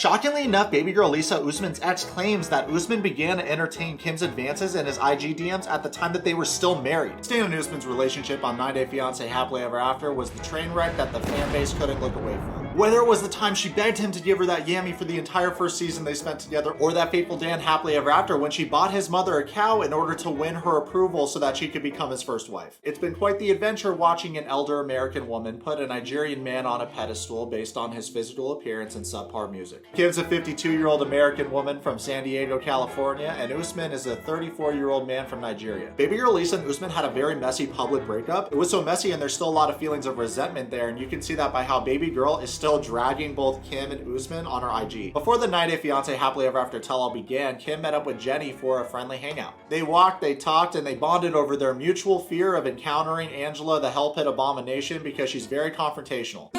Shockingly enough, baby girl Lisa, Usman's ex, claims that Usman began to entertain Kim's advances in his IG DMs at the time that they were still married. Stan and Usman's relationship on 9 Day Fiancé Happily Ever After was the train wreck that the fan base couldn't look away from. Whether it was the time she begged him to give her that yammy for the entire first season they spent together, or that fateful day on Happily Ever After when she bought his mother a cow in order to win her approval so that she could become his first wife. It's been quite the adventure watching an elder American woman put a Nigerian man on a pedestal based on his physical appearance and subpar music. Kim's a 52-year-old American woman from San Diego, California, and Usman is a 34-year-old man from Nigeria. Baby girl Lisa and Usman had a very messy public breakup. It was so messy and there's still a lot of feelings of resentment there, and you can see that by how baby girl is still dragging both Kim and Usman on her IG. Before the 9 Day Fiancé Happily Ever After tell-all began, Kim met up with Jenny for a friendly hangout. They walked, they talked, and they bonded over their mutual fear of encountering Angela the Hell Pit Abomination because she's very confrontational.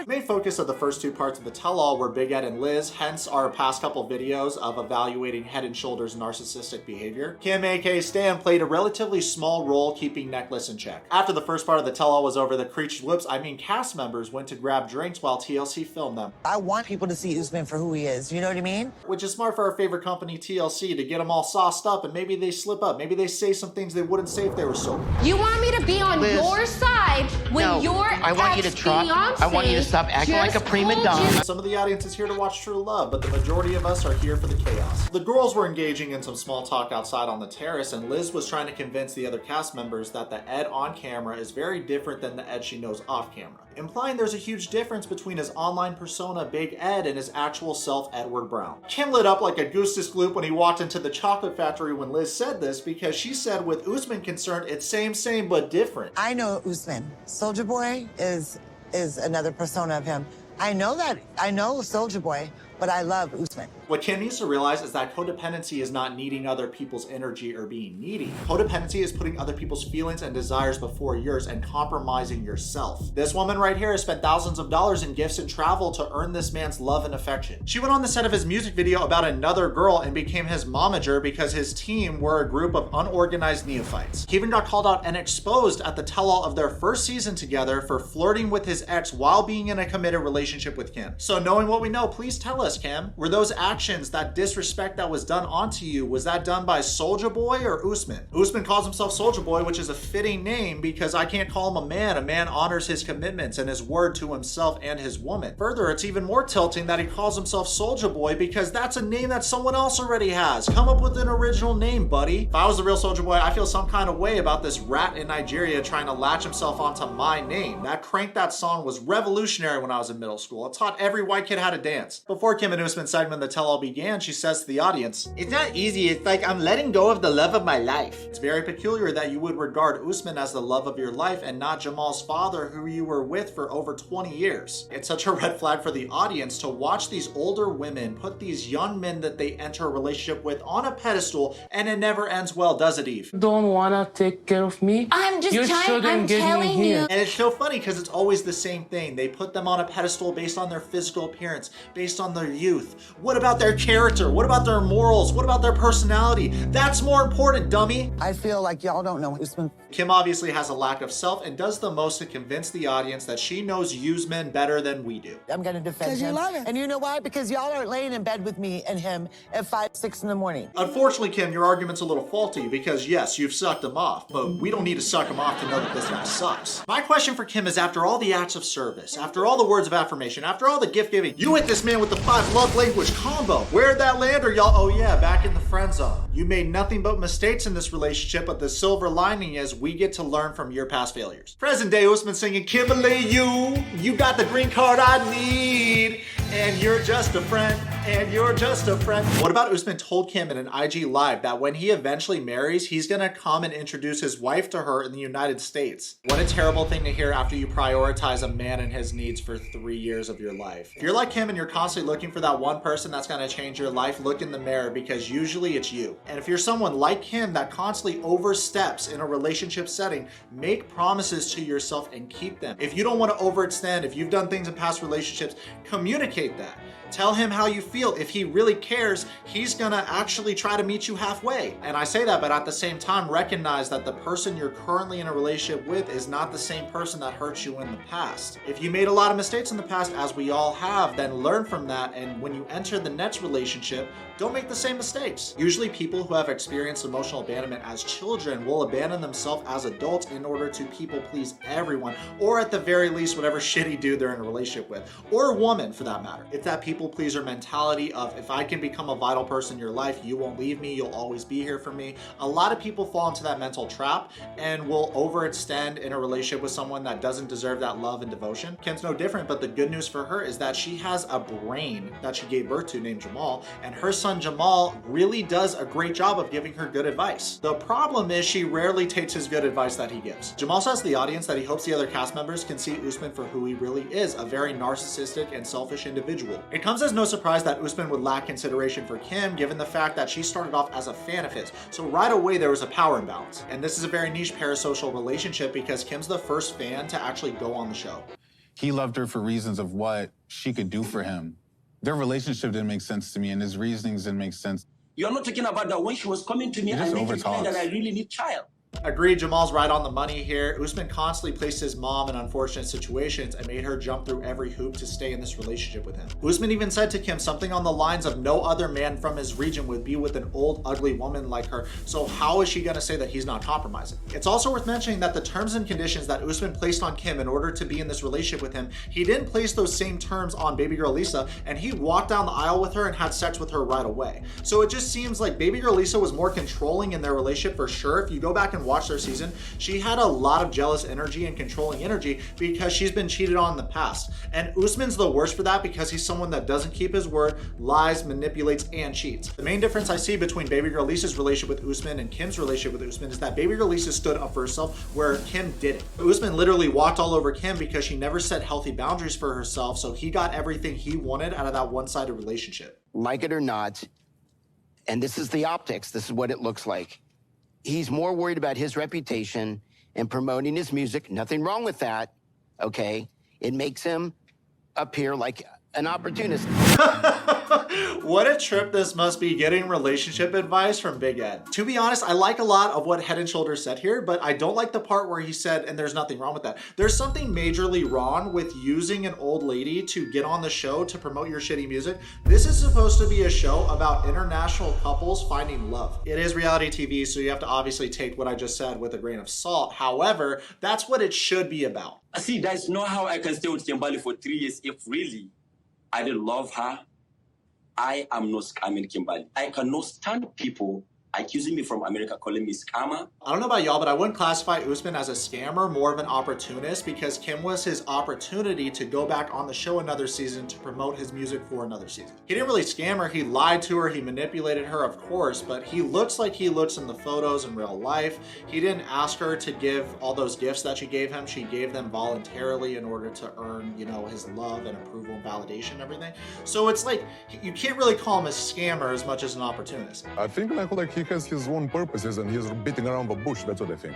Main focus of the first two parts of the tell-all were Big Ed and Liz, hence our past couple videos of evaluating Head and Shoulders narcissistic behavior. Kim, aka Stan, played a relatively small role keeping Necklace in check. After the first part of the tell-all was over, the creature's lips, cast members went to grab drinks while TLC filmed them. I want people to see Usman for who he is, you know what I mean? Which is smart for our favorite company, TLC, to get them all sauced up and maybe they slip up. Maybe they say some things they wouldn't say if they were sober. You want me to be on Liz, your side when your I want you to trust. I want you to stop acting like a prima donna. Some of the audience is here to watch true love, but the majority of us are here for the chaos. The girls were engaging in some small talk outside on the terrace, and Liz was trying to convince the other cast members that the Ed on camera is very different than the Ed she knows off camera, implying there's a huge difference between his online persona Big Ed and his actual self Edward Brown. Kim lit up like a goose gloop when he walked into the chocolate factory when Liz said this, because she said with Usman concerned, it's same but different. I know Usman. Soldier Boy is another persona of him. I know Soldier Boy, but I love Usman. What Kim needs to realize is that codependency is not needing other people's energy or being needy. Codependency is putting other people's feelings and desires before yours and compromising yourself. This woman right here has spent thousands of dollars in gifts and travel to earn this man's love and affection. She went on the set of his music video about another girl and became his momager because his team were a group of unorganized neophytes. He even got called out and exposed at the tell-all of their first season together for flirting with his ex while being in a committed relationship with Kim. So knowing what we know, please tell us, Kim, were those actions, that disrespect that was done onto you, was that done by Soldier Boy or Usman? Usman calls himself Soldier Boy, which is a fitting name because I can't call him a man. A man honors his commitments and his word to himself and his woman. Further, it's even more tilting that he calls himself Soldier Boy because that's a name that someone else already has. Come up with an original name, buddy. If I was the real Soldier Boy, I feel some kind of way about this rat in Nigeria trying to latch himself onto my name. That Crank That song was revolutionary when I was in middle school. It taught every white kid how to dance. Before Kim and Usman's segment The Tell-All began, she says to the audience, "It's not easy. It's like I'm letting go of the love of my life." It's very peculiar that you would regard Usman as the love of your life and not Jamal's father, who you were with for over 20 years. It's such a red flag for the audience to watch these older women put these young men that they enter a relationship with on a pedestal, and it never ends well, does it, Eve? Don't wanna take care of me? I'm telling you. And it's so funny because it's always the same thing. They put them on a pedestal based on their physical appearance, based on their youth. What about their character? What about their morals? What about their personality? That's more important, dummy. I feel like y'all don't know Usman. Kim obviously has a lack of self and does the most to convince the audience that she knows Useman better than we do. I'm gonna defend him. You love it. And you know why? Because y'all are laying in bed with me and him at 5, 6 in the morning. Unfortunately, Kim, your argument's a little faulty because yes, you've sucked him off, but we don't need to suck him off to know that this guy sucks. My question for Kim is, after all the acts of service, after all the words of affirmation, after all the gift giving, you hit this man with the 5 love language combo. Where'd that land her, y'all? Oh yeah, back in the friend zone. You made nothing but mistakes in this relationship, but the silver lining is we get to learn from your past failures. Present day Usman singing, Kimberly, you got the green card I need, and you're just a friend, and you're just a friend. What about Usman told Kim in an IG live that when he eventually marries, he's gonna come and introduce his wife to her in the United States? What a terrible thing to hear after you prioritize a man and his needs for 3 years of your life. If you're like Kim and you're constantly looking for that one person that's gonna change your life, look in the mirror because usually it's you. And if you're someone like him that constantly oversteps in a relationship setting, make promises to yourself and keep them. If you don't want to overextend, if you've done things in past relationships, communicate Communicate that. Tell him how you feel. If he really cares, he's gonna actually try to meet you halfway. And I say that, but at the same time, recognize that the person you're currently in a relationship with is not the same person that hurt you in the past. If you made a lot of mistakes in the past, as we all have, then learn from that. And when you enter the next relationship, don't make the same mistakes. Usually people who have experienced emotional abandonment as children will abandon themselves as adults in order to people please everyone, or at the very least, whatever shitty dude they're in a relationship with, or a woman for that matter. It's that people pleaser mentality of, if I can become a vital person in your life, you won't leave me, you'll always be here for me. A lot of people fall into that mental trap and will overextend in a relationship with someone that doesn't deserve that love and devotion. Kim's no different, but the good news for her is that she has a brain that she gave birth to named Jamal, and her son Jamal really does a great job of giving her good advice. The problem is she rarely takes his good advice that he gives. Jamal says to the audience that he hopes the other cast members can see Usman for who he really is, a very narcissistic and selfish individual. It comes as no surprise that Usman would lack consideration for Kim, given the fact that she started off as a fan of his. So right away there was a power imbalance. And this is a very niche parasocial relationship because Kim's the first fan to actually go on the show. He loved her for reasons of what she could do for him. Their relationship didn't make sense to me, and his reasonings didn't make sense. You're not talking about that when she was coming to me and making clear that I really need child. Agreed, Jamal's right on the money here. Usman constantly placed his mom in unfortunate situations and made her jump through every hoop to stay in this relationship with him. Usman even said to Kim something on the lines of, no other man from his region would be with an old, ugly woman like her, so how is she gonna say that he's not compromising? It's also worth mentioning that the terms and conditions that Usman placed on Kim in order to be in this relationship with him, he didn't place those same terms on baby girl Lisa, and he walked down the aisle with her and had sex with her right away. So it just seems like baby girl Lisa was more controlling in their relationship for sure. If you go back and watch their season, she had a lot of jealous energy and controlling energy because she's been cheated on in the past. And Usman's the worst for that because he's someone that doesn't keep his word, lies, manipulates, and cheats. The main difference I see between baby girl Lisa's relationship with Usman and Kim's relationship with Usman is that baby girl Lisa stood up for herself where Kim didn't. Usman literally walked all over Kim because she never set healthy boundaries for herself, so he got everything he wanted out of that one-sided relationship. Like it or not, and this is the optics, this is what it looks like. He's more worried about his reputation and promoting his music. Nothing wrong with that, okay? It makes him appear like an opportunist. What a trip this must be, getting relationship advice from Big Ed. To be honest, I like a lot of what Head and Shoulders said here, but I don't like the part where he said, and there's nothing wrong with that. There's something majorly wrong with using an old lady to get on the show to promote your shitty music. This is supposed to be a show about international couples finding love. It is reality TV, so you have to obviously take what I just said with a grain of salt. However, that's what it should be about. See, there's no how I can stay with Kimberly for 3 years if really I didn't love her. I am not scamming Kimberly. I cannot stand people accusing me from America, calling me scammer. I don't know about y'all, but I wouldn't classify Usman as a scammer, more of an opportunist, because Kim was his opportunity to go back on the show another season to promote his music for another season. He didn't really scam her, he lied to her, he manipulated her, of course, but he looks like he looks in the photos in real life. He didn't ask her to give all those gifts that she gave him. She gave them voluntarily in order to earn, you know, his love and approval and validation and everything. So it's like, you can't really call him a scammer as much as an opportunist. I think like he has his own purposes and he's beating around the bush. That's what I think.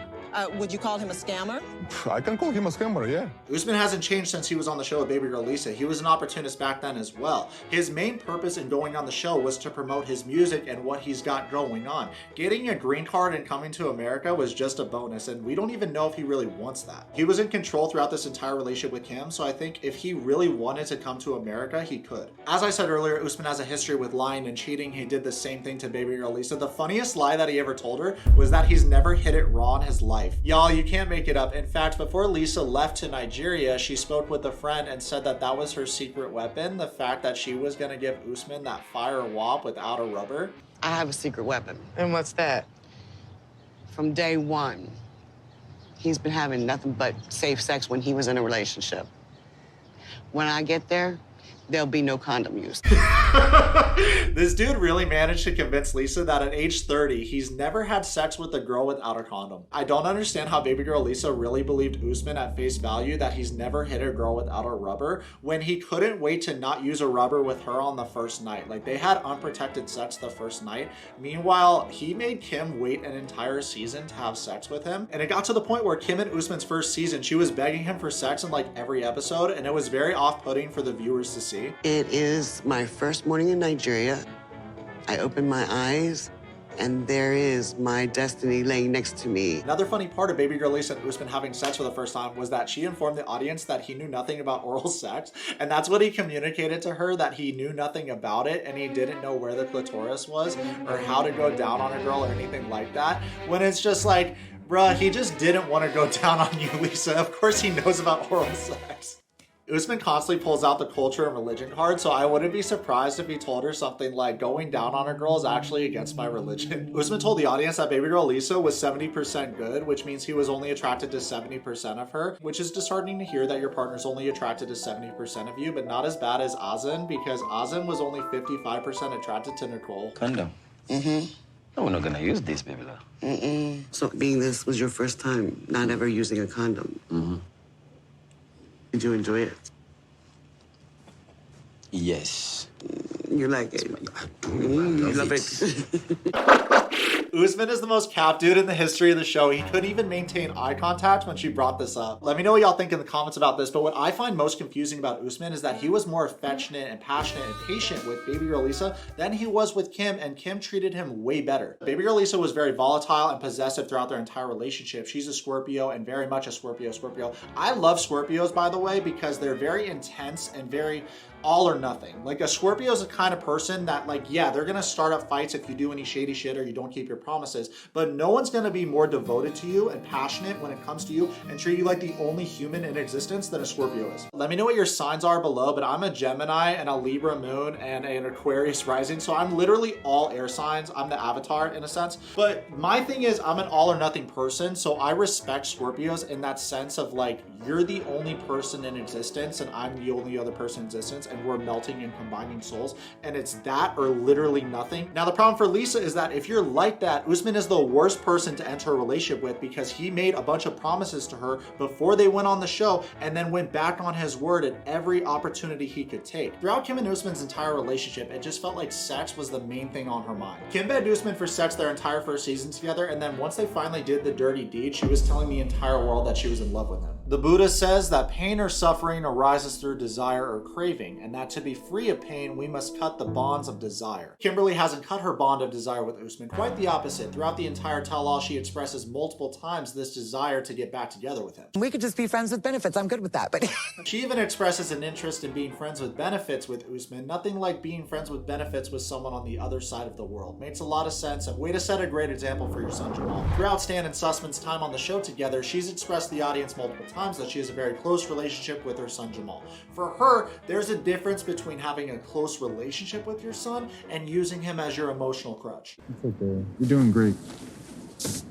Would you call him a scammer? I can call him a scammer, yeah. Usman hasn't changed since he was on the show with baby girl Lisa. He was an opportunist back then as well. His main purpose in going on the show was to promote his music and what he's got going on. Getting a green card and coming to America was just a bonus, and we don't even know if he really wants that. He was in control throughout this entire relationship with Kim, so I think if he really wanted to come to America, he could. As I said earlier, Usman has a history with lying and cheating. He did the same thing to baby girl Lisa. The funniest lie that he ever told her was that he's never hit it raw in his life. Y'all, you can't make it up. In fact, before Lisa left to Nigeria, she spoke with a friend and said that that was her secret weapon, the fact that she was gonna give Usman that fire whop without a rubber. I have a secret weapon. And what's that? From day one, he's been having nothing but safe sex when he was in a relationship. When I get there, there'll be no condom used. This dude really managed to convince Lisa that at age 30, he's never had sex with a girl without a condom. I don't understand how baby girl Lisa really believed Usman at face value that he's never hit a girl without a rubber when he couldn't wait to not use a rubber with her on the first night. Like, they had unprotected sex the first night. Meanwhile, he made Kim wait an entire season to have sex with him. And it got to the point where Kim and Usman's first season, she was begging him for sex in like every episode, and it was very off-putting for the viewers to see. see. It is my first morning in Nigeria. I open my eyes, and there is my destiny laying next to me. Another funny part of baby girl Lisa and Usman having sex for the first time was that she informed the audience that he knew nothing about oral sex, and that's what he communicated to her, that he knew nothing about it and he didn't know where the clitoris was or how to go down on a girl or anything like that, when it's just like, bruh, he just didn't want to go down on you, Lisa. Of course he knows about oral sex. Usman constantly pulls out the culture and religion card, so I wouldn't be surprised if he told her something like, going down on a girl is actually against my religion. Usman told the audience that baby girl Lisa was 70% good, which means he was only attracted to 70% of her, which is disheartening to hear that your partner's only attracted to 70% of you, but not as bad as Azan, because Azan was only 55% attracted to Nicole. Condom? Mm-hmm. No, we're not gonna use this, baby. Mm-mm. So being this was your first time not ever using a condom. Mm-hmm. Did you enjoy it? Yes. You like it? You love it. Usman is the most capped dude in the history of the show. He couldn't even maintain eye contact when she brought this up. Let me know what y'all think in the comments about this, but what I find most confusing about Usman is that he was more affectionate and passionate and patient with baby girl Lisa than he was with Kim, and Kim treated him way better. Baby girl Lisa was very volatile and possessive throughout their entire relationship. She's a Scorpio and very much a Scorpio. I love Scorpios, by the way, because they're very intense and very all or nothing. Like, a Scorpio is the kind of person that, like, yeah, they're gonna start up fights if you do any shady shit or you don't keep your promises, but no one's gonna be more devoted to you and passionate when it comes to you and treat you like the only human in existence than a Scorpio is. Let me know what your signs are below, but I'm a Gemini and a Libra moon and an Aquarius rising, so I'm literally all air signs. I'm the avatar in a sense, but my thing is I'm an all or nothing person, so I respect Scorpios in that sense of, like, you're the only person in existence and I'm the only other person in existence, and we're melting and combining souls, and it's that or literally nothing. Now, the problem for Lisa is that if you're like that, Usman is the worst person to enter a relationship with, because he made a bunch of promises to her before they went on the show and then went back on his word at every opportunity he could take. Throughout Kim and Usman's entire relationship, it just felt like sex was the main thing on her mind. Kim begged Usman for sex their entire first season together, and then once they finally did the dirty deed, she was telling the entire world that she was in love with him. The Buddha says that pain or suffering arises through desire or craving, and that to be free of pain, we must cut the bonds of desire. Kimberly hasn't cut her bond of desire with Usman, quite the opposite. Throughout the entire tell-all, she expresses multiple times this desire to get back together with him. We could just be friends with benefits. I'm good with that, but... She even expresses an interest in being friends with benefits with Usman. Nothing like being friends with benefits with someone on the other side of the world. Makes a lot of sense, and way to set a great example for your son Jamal. Throughout Stan and Susman's time on the show together, she's expressed to the audience multiple times that she has a very close relationship with her son Jamal. For her, there's a difference between having a close relationship with your son and using him as your emotional crutch. It's okay. You're doing great.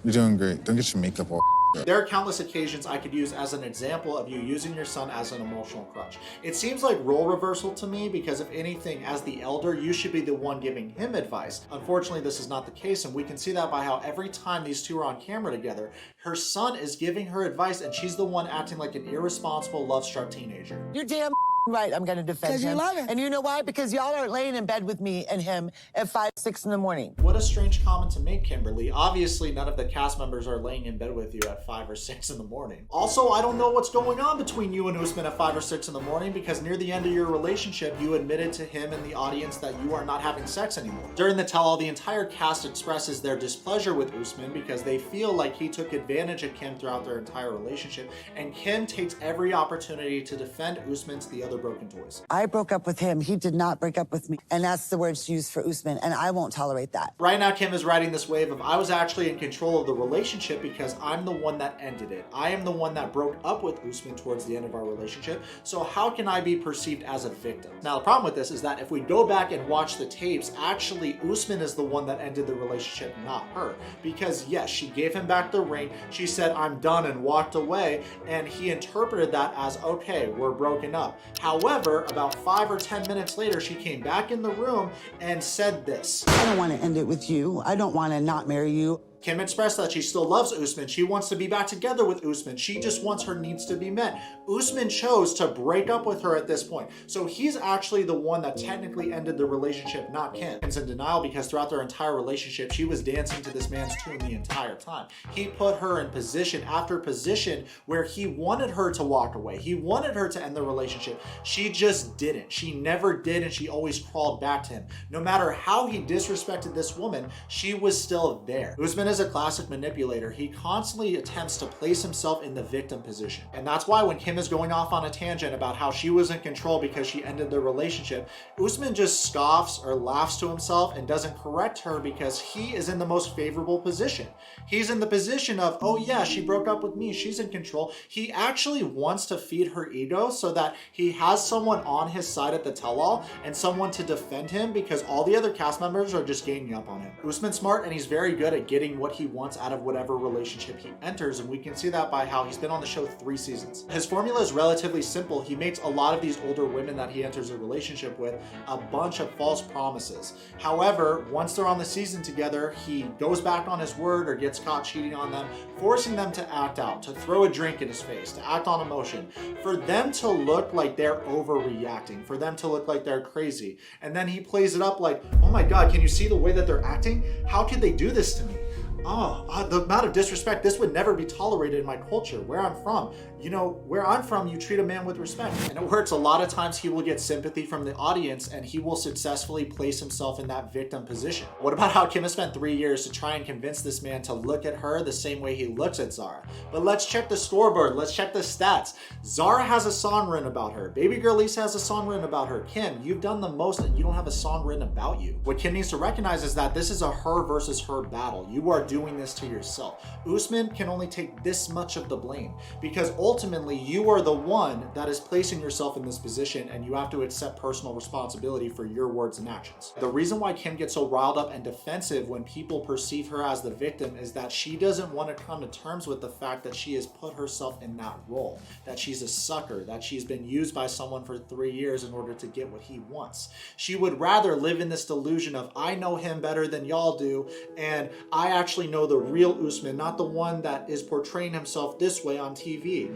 You're doing great. Don't get your makeup all. There are countless occasions I could use as an example of you using your son as an emotional crutch. It seems like role reversal to me, because if anything, as the elder, you should be the one giving him advice. Unfortunately, this is not the case, and we can see that by how every time these two are on camera together, her son is giving her advice and she's the one acting like an irresponsible, love-struck teenager. You're damn right, I'm gonna defend him. Because you love him. And you know why? Because y'all are laying in bed with me and him at 5, 6 in the morning. What a strange comment to make, Kimberly. Obviously, none of the cast members are laying in bed with you at 5 or 6 in the morning. Also, I don't know what's going on between you and Usman at 5 or 6 in the morning, because near the end of your relationship, you admitted to him and the audience that you are not having sex anymore. During the tell-all, the entire cast expresses their displeasure with Usman because they feel like he took advantage of Kim throughout their entire relationship, and Kim takes every opportunity to defend Usman to the other broken toys. I broke up with him. He did not break up with me. And that's the words used for Usman, and I won't tolerate that. Right now, Kim is riding this wave of, I was actually in control of the relationship because I'm the one that ended it. I am the one that broke up with Usman towards the end of our relationship, so how can I be perceived as a victim? Now, the problem with this is that if we go back and watch the tapes, actually, Usman is the one that ended the relationship, not her. Because yes, she gave him back the ring, she said, I'm done, and walked away, and he interpreted that as, okay, we're broken up. However, about 5 or 10 minutes later, she came back in the room and said this. I don't want to end it with you. I don't want to not marry you. Kim expressed that she still loves Usman. She wants to be back together with Usman. She just wants her needs to be met. Usman chose to break up with her at this point. So he's actually the one that technically ended the relationship, not Kim. Kim's in denial because throughout their entire relationship, she was dancing to this man's tune the entire time. He put her in position after position where he wanted her to walk away. He wanted her to end the relationship. She just didn't. She never did, and she always crawled back to him. No matter how he disrespected this woman, she was still there. Usman is a classic manipulator. He constantly attempts to place himself in the victim position. And that's why when Kim is going off on a tangent about how she was in control because she ended the relationship, Usman just scoffs or laughs to himself and doesn't correct her because he is in the most favorable position. He's in the position of, oh yeah, she broke up with me, she's in control. He actually wants to feed her ego so that he has someone on his side at the tell-all and someone to defend him because all the other cast members are just ganging up on him. Usman's smart and he's very good at getting what he wants out of whatever relationship he enters, and we can see that by how he's been on the show 3 seasons. His formula is relatively simple. He makes a lot of these older women that he enters a relationship with a bunch of false promises. However, once they're on the season together, he goes back on his word or gets caught cheating on them, forcing them to act out, to throw a drink in his face, to act on emotion, for them to look like they're overreacting, for them to look like they're crazy. And then he plays it up like, oh my God, can you see the way that they're acting? How could they do this to me? The amount of disrespect, this would never be tolerated in my culture, where I'm from. You know, where I'm from, you treat a man with respect. And it works. A lot of times he will get sympathy from the audience and he will successfully place himself in that victim position. What about how Kim has spent 3 years to try and convince this man to look at her the same way he looks at Zara? But let's check the scoreboard. Let's check the stats. Zara has a song written about her. Baby girl Lisa has a song written about her. Kim, you've done the most and you don't have a song written about you. What Kim needs to recognize is that this is a her versus her battle. You are doing this to yourself. Usman can only take this much of the blame because ultimately you are the one that is placing yourself in this position and you have to accept personal responsibility for your words and actions. The reason why Kim gets so riled up and defensive when people perceive her as the victim is that she doesn't want to come to terms with the fact that she has put herself in that role, that she's a sucker, that she's been used by someone for 3 years in order to get what he wants. She would rather live in this delusion of, I know him better than y'all do, and I actually know the real Usman, not the one that is portraying himself this way on TV.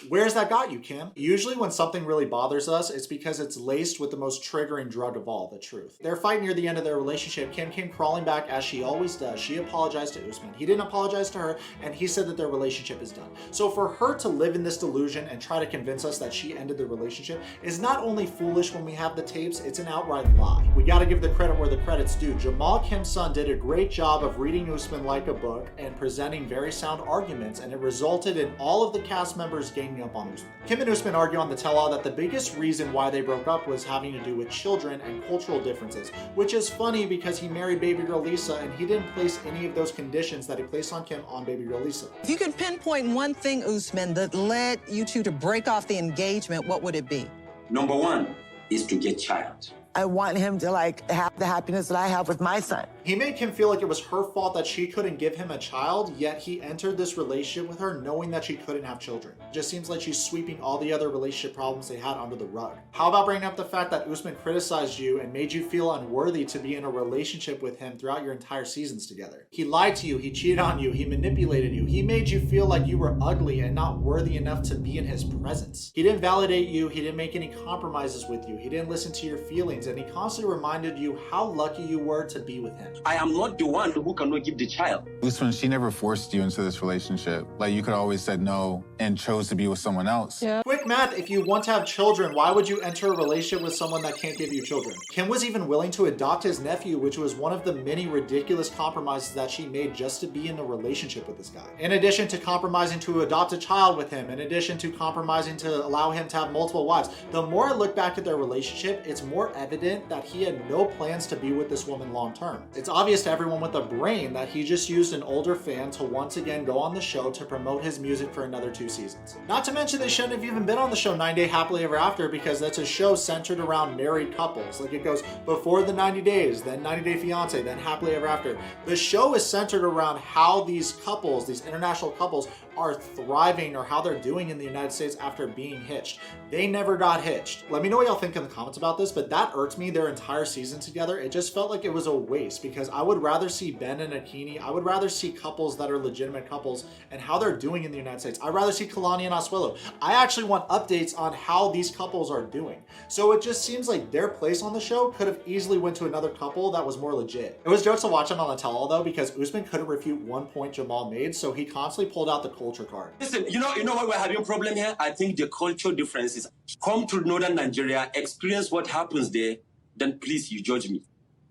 Where's that got you, Kim? Usually when something really bothers us, it's because it's laced with the most triggering drug of all, the truth. Their fight near the end of their relationship, Kim came crawling back as she always does. She apologized to Usman. He didn't apologize to her, and he said that their relationship is done. So for her to live in this delusion and try to convince us that she ended the relationship is not only foolish when we have the tapes, it's an outright lie. We gotta give the credit where the credit's due. Jamal, Kim's son, did a great job of reading Usman like a book and presenting very sound arguments, and it resulted in all of the cast members ganging up on Usman. Kim and Usman argue on the tell-all that the biggest reason why they broke up was having to do with children and cultural differences, which is funny because he married baby girl Lisa and he didn't place any of those conditions that he placed on Kim on baby girl Lisa. If you could pinpoint one thing, Usman, that led you two to break off the engagement, what would it be? Number 1 is to get child. I want him to have the happiness that I have with my son. He made Kim feel like it was her fault that she couldn't give him a child, yet he entered this relationship with her knowing that she couldn't have children. It just seems like she's sweeping all the other relationship problems they had under the rug. How about bringing up the fact that Usman criticized you and made you feel unworthy to be in a relationship with him throughout your entire seasons together? He lied to you, he cheated on you, he manipulated you, he made you feel like you were ugly and not worthy enough to be in his presence. He didn't validate you, he didn't make any compromises with you, he didn't listen to your feelings, and he constantly reminded you how lucky you were to be with him. I am not the one who cannot give the child. Usman, she never forced you into this relationship. Like, you could always said no and chose to be with someone else. Yeah. Quick math, if you want to have children, why would you enter a relationship with someone that can't give you children? Kim was even willing to adopt his nephew, which was one of the many ridiculous compromises that she made just to be in a relationship with this guy. In addition to compromising to adopt a child with him, in addition to compromising to allow him to have multiple wives, the more I look back at their relationship, it's more evident that he had no plans to be with this woman long term. It's obvious to everyone with a brain that he just used an older fan to once again go on the show to promote his music for another 2 seasons. Not to mention they shouldn't have even been on the show 90 Day Happily Ever After because that's a show centered around married couples. Like it goes before the 90 days, then 90 Day Fiancé, then Happily Ever After. The show is centered around how these couples, these international couples, are thriving or how they're doing in the United States after being hitched. They never got hitched. Let me know what y'all think in the comments about this, but that irked me their entire season together. It just felt like it was a waste because I would rather see Ben and Akini. I would rather see couples that are legitimate couples and how they're doing in the United States. I'd rather see Kalani and Asuelo. I actually want updates on how these couples are doing. So it just seems like their place on the show could have easily went to another couple that was more legit. It was jokes to watch them on the tell-all though because Usman couldn't refute one point Jamal made, so he constantly pulled out the culture card. Listen, you know what we're having a problem here? I think the cultural differences. Come to northern Nigeria, experience what happens there, then please you judge me.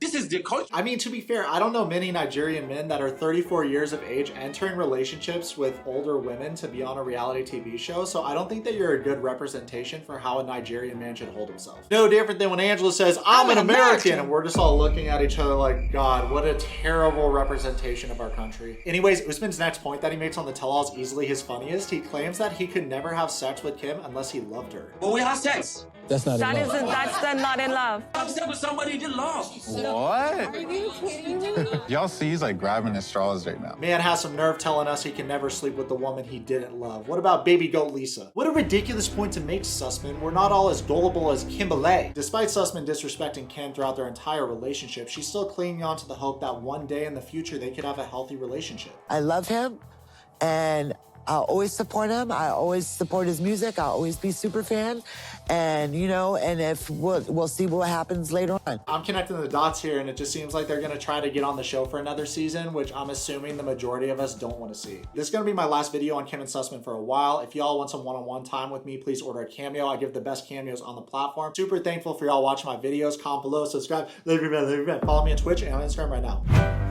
This is the culture. I mean, to be fair, I don't know many Nigerian men that are 34 years of age entering relationships with older women to be on a reality TV show, so I don't think that you're a good representation for how a Nigerian man should hold himself. No different than when Angela says, I'm an American, and we're just all looking at each other like, God, what a terrible representation of our country. Anyways, Usman's next point that he makes on the tell-all is easily his funniest. He claims that he could never have sex with Kim unless he loved her. But we have sex. That's not in love. That's the not in love. Have sex with somebody you did love. What? Are you kidding me? Y'all see he's like grabbing his straws right now. Man has some nerve telling us he can never sleep with the woman he didn't love. What about baby goat Lisa? What a ridiculous point to make, Susman. We're not all as gullible as Kimberly. Despite Susman disrespecting Kim throughout their entire relationship, she's still clinging on to the hope that one day in the future they could have a healthy relationship. I love him, and I'll always support him. I always support his music. I'll always be super fan. And, you know, and if we'll see what happens later on. I'm connecting the dots here, and it just seems like they're going to try to get on the show for another season, which I'm assuming the majority of us don't want to see. This is going to be my last video on Kim and Susman for a while. If y'all want some one-on-one time with me, please order a Cameo. I give the best cameos on the platform. Super thankful for y'all watching my videos. Comment below, subscribe, leave your bed, follow me on Twitch and on Instagram right now.